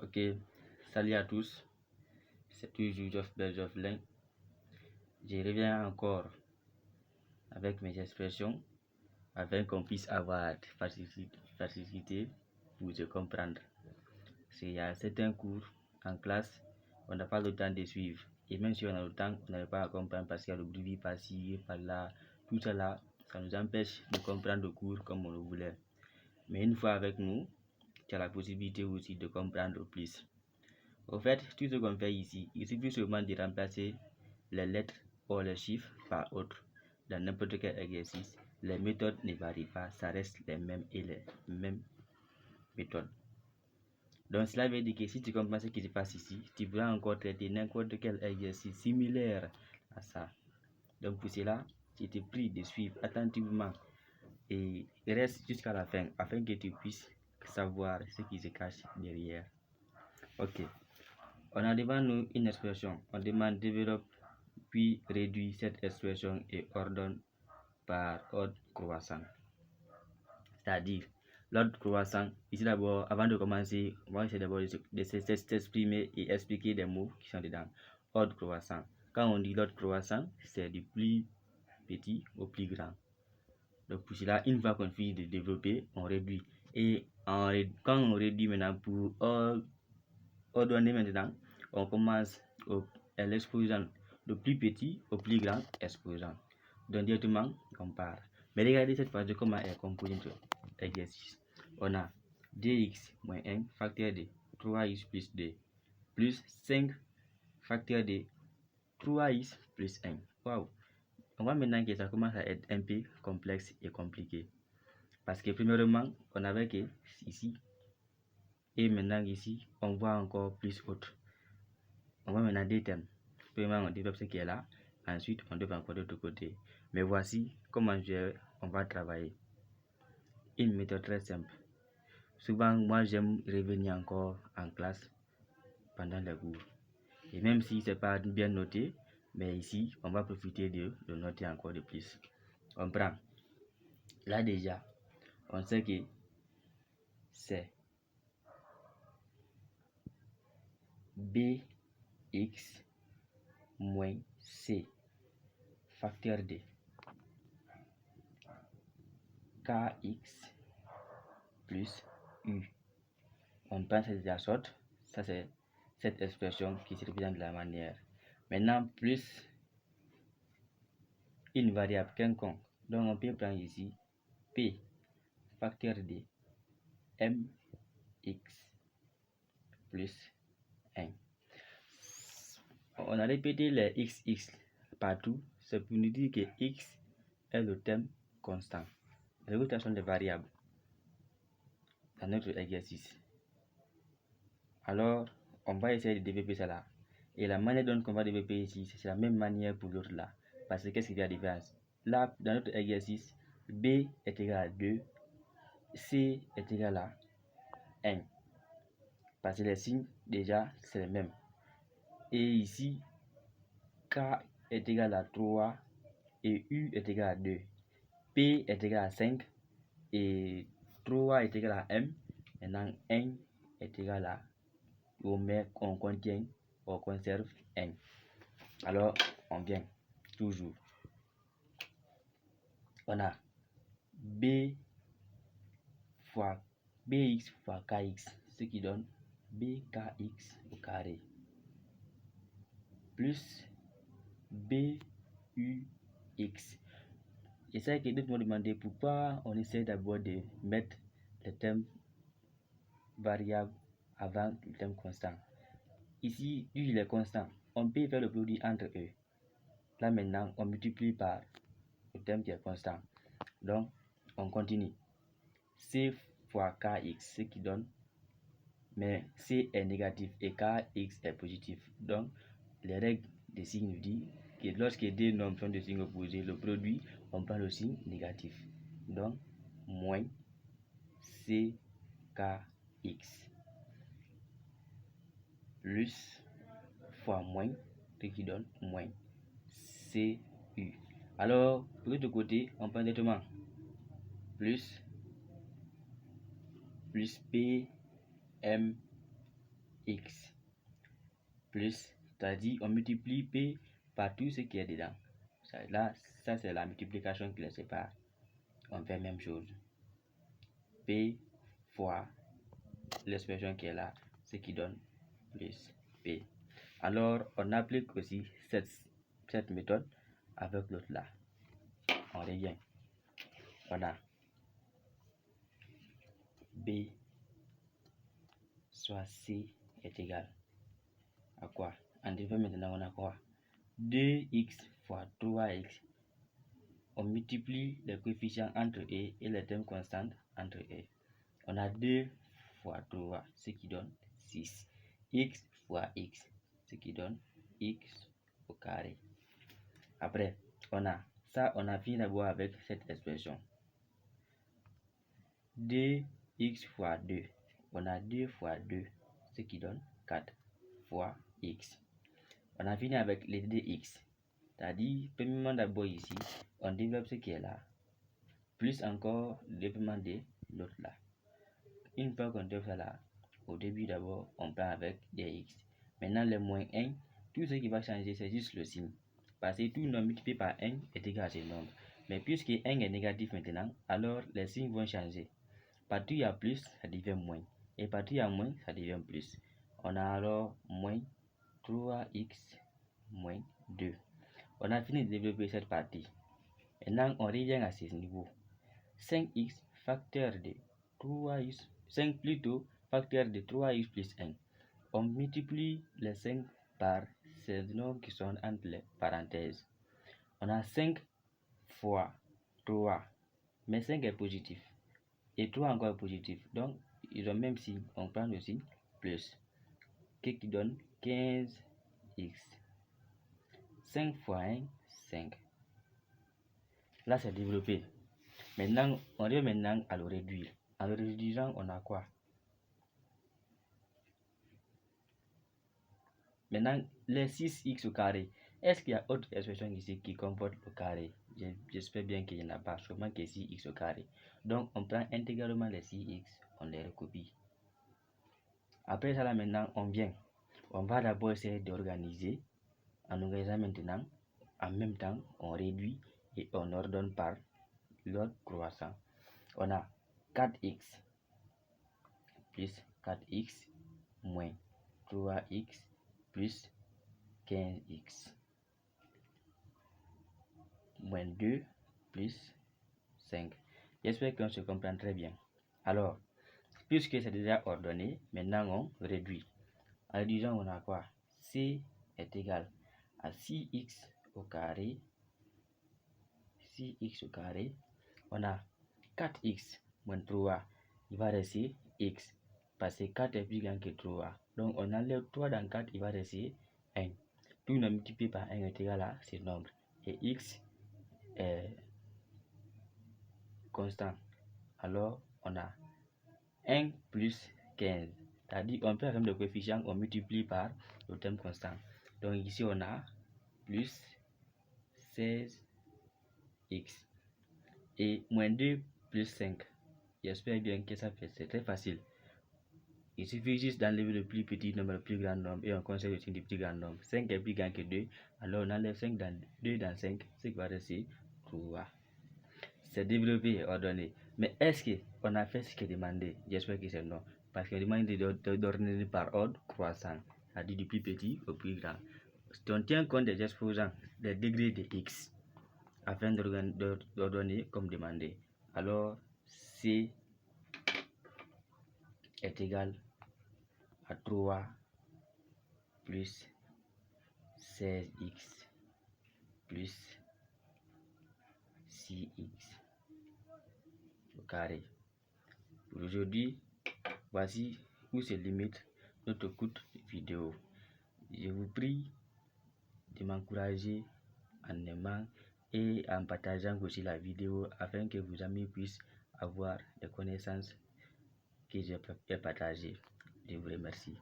Ok, salut à tous, c'est toujours Geoff Belgeofflin. Je reviens encore avec mes expressions afin qu'on puisse avoir facilité pour se comprendre. S'il y a certains cours en classe, on n'a pas le temps de suivre. Et même si on a le temps, on n'arrive pas à comprendre parce qu'il y a le bruit par-ci, par-là. Tout cela, ça nous empêche de comprendre le cours comme on le voulait. Mais une fois avec nous, tu as la possibilité aussi de comprendre plus. Au fait, tout ce qu'on fait ici, il suffit seulement de remplacer les lettres ou les chiffres par autres. Dans n'importe quel exercice, les méthodes ne varient pas, ça reste les mêmes et les mêmes méthodes. Donc cela veut dire que si tu comprends ce qui se passe ici, tu pourras encore traiter n'importe quel exercice similaire à ça. Donc pour cela, je te prie de suivre attentivement et reste jusqu'à la fin afin que tu puisses savoir ce qui se cache derrière. Ok. On a devant nous une expression. On demande développe puis réduit cette expression et ordonne par ordre croissant. C'est-à-dire, l'ordre croissant, ici d'abord, avant de commencer, on va essayer d'abord de s'exprimer et expliquer des mots qui sont dedans. Ordre croissant. Quand on dit l'ordre croissant, c'est du plus petit au plus grand. Donc pour cela, une fois qu'on finit de développer, on réduit. Et quand on réduit maintenant pour ordonner maintenant, on commence à l'exposant le plus petit au plus grand exposant. Donc directement, on part. Mais regardez cette fois-ci comment est composé notre exercice. On a 2x moins 1 facteur de 3x plus 2 plus 5 facteur de 3x plus 1. Waouh! On voit maintenant que ça commence à être un peu complexe et compliqué. Parce que premièrement, on avait que ici. Et maintenant ici, on voit encore plus autre. On voit maintenant deux termes. Premièrement, on développe ce qui est là. Ensuite, on développe encore de l'autre côté. Mais voici comment on va travailler. Une méthode très simple. Souvent, moi, j'aime revenir encore en classe pendant les cours. Et même si ce n'est pas bien noté, mais ici, on va profiter de noter encore de plus. On prend. Là déjà, on sait que c'est bx moins c facteur de kx plus u. On prend cette sorte, ça c'est cette expression qui se représente de la manière. Maintenant, plus une variable quelconque. Donc on peut prendre ici p facteur de mx plus 1. On a répété les xx partout, c'est pour nous dire que x est le terme constant. Les autres sont des variables dans notre exercice. Alors, on va essayer de développer cela. Et la manière dont on va développer ici, c'est la même manière pour l'autre là. Parce que qu'est-ce qu'il y a de différence? Là, dans notre exercice, b est égal à 2, c est égal à 1. Parce que les signes, déjà, c'est les mêmes. Et ici, k est égal à 3 et u est égal à 2. P est égal à 5 et 3 est égal à m. Maintenant, 1 est égal à, on contient, on conserve 1. Alors, on vient toujours. On a b fois bx fois kx, ce qui donne bkx au carré, plus bux. Et ça que d'autres m'ont demandé pourquoi on essaie d'abord de mettre le terme variable avant le terme constant. Ici, u il est constant. On peut faire le produit entre eux. Là maintenant, on multiplie par le terme qui est constant. Donc, on continue. C fois kx, ce qui donne, mais c est négatif et kx est positif. Donc, les règles des signes nous disent que lorsque deux nombres sont de signes opposés, le produit, on prend le signe négatif. Donc, moins ckx plus fois moins, ce qui donne moins cu. Alors, pour l'autre côté, on prend directement plus p m x plus, c'est-à-dire on multiplie p par tout ce qui est dedans. Ça c'est la multiplication qui les sépare. On fait même chose. P fois l'expression qui est là, ce qui donne plus p. Alors on applique aussi cette méthode avec l'autre là. On revient. On a b soit c est égal à quoi? En dérivé maintenant on a quoi? 2x fois 3x. On multiplie les coefficients entre e et les termes constants entre e. On a 2 fois 3, ce qui donne 6. X fois x, ce qui donne x au carré. Après, on a fini d'abord avec cette expression. 2x fois 2. On a 2 fois 2, ce qui donne 4 fois x. On a fini avec les 2x. C'est-à-dire, premièrement d'abord ici, on développe ce qui est là. Plus encore le développement de l'autre là. Une fois qu'on développe ça là, au début d'abord, on part avec des x. Maintenant, le moins 1, tout ce qui va changer, c'est juste le signe. Parce que tout nombre multiplié par 1 est égal à ce nombre. Mais puisque 1 est négatif maintenant, alors les signes vont changer. Partout il y a plus, ça devient moins. Et partout il y a moins, ça devient plus. On a alors moins 3x moins 2. On a fini de développer cette partie. Maintenant, on revient à ce niveau. 5x facteur de 3x, 5 plutôt facteur de 3x plus 1. On multiplie les 5 par ces nombres qui sont entre les parenthèses. On a 5 fois 3, mais 5 est positif. Et 3 encore est positif. Donc, ils ont le même signe. On prend le signe plus. Qui donne 15x. 5 fois 1, 5. Là, c'est développé. Maintenant, on revient maintenant à le réduire. En le réduisant, on a quoi? Maintenant, les 6x au carré. Est-ce qu'il y a autre expression ici qui comporte le carré? J'espère bien qu'il n'y en a pas, seulement que 6x au carré. Donc, on prend intégralement les 6x, on les recopie. Après ça, là, maintenant, on vient. On va d'abord essayer d'organiser. En organisant maintenant, en même temps, on réduit et on ordonne par l'ordre croissant. On a 4x plus 4x moins 3x plus 15x moins 2 plus 5. J'espère qu'on se comprend très bien. Alors, puisque c'est déjà ordonné, maintenant on réduit. En réduisant, on a quoi? C est égal à 6x au carré. 6x au carré. On a 4x moins 3. Il va rester x. Parce que 4 est plus grand que 3. Donc on enlève 3 dans 4, il va rester 1. Tout nombre multiplié par 1 est égal à ce nombre. Et x est constant. Alors on a 1 plus 15. C'est-à-dire on peut même le coefficient, on multiplie par le terme constant. Donc ici on a plus 16x et moins 2 plus 5. J'espère bien que ça fait, c'est très facile. Il suffit juste d'enlever le plus petit nombre, le plus grand nombre, et on conserve le signe du plus grand nombre. 5 est plus grand que 2, alors on enlève 5 dans 2 dans 5, ce qui va rester 3. C'est développé et ordonné. Mais est-ce qu'on a fait ce qui est demandé? J'espère que c'est non. Parce qu'on demande d'ordonner par ordre croissant, c'est-à-dire du plus petit au plus grand. Si on tient compte des exposants, des degrés de x, afin d'ordonner comme demandé, alors C est égal à 3 plus 16x plus 6x au carré. Pour aujourd'hui, voici où se limite notre courte vidéo. Je vous prie de m'encourager en aimant et en partageant aussi la vidéo afin que vos amis puissent avoir des connaissances que j'ai partagées. Je vous remercie.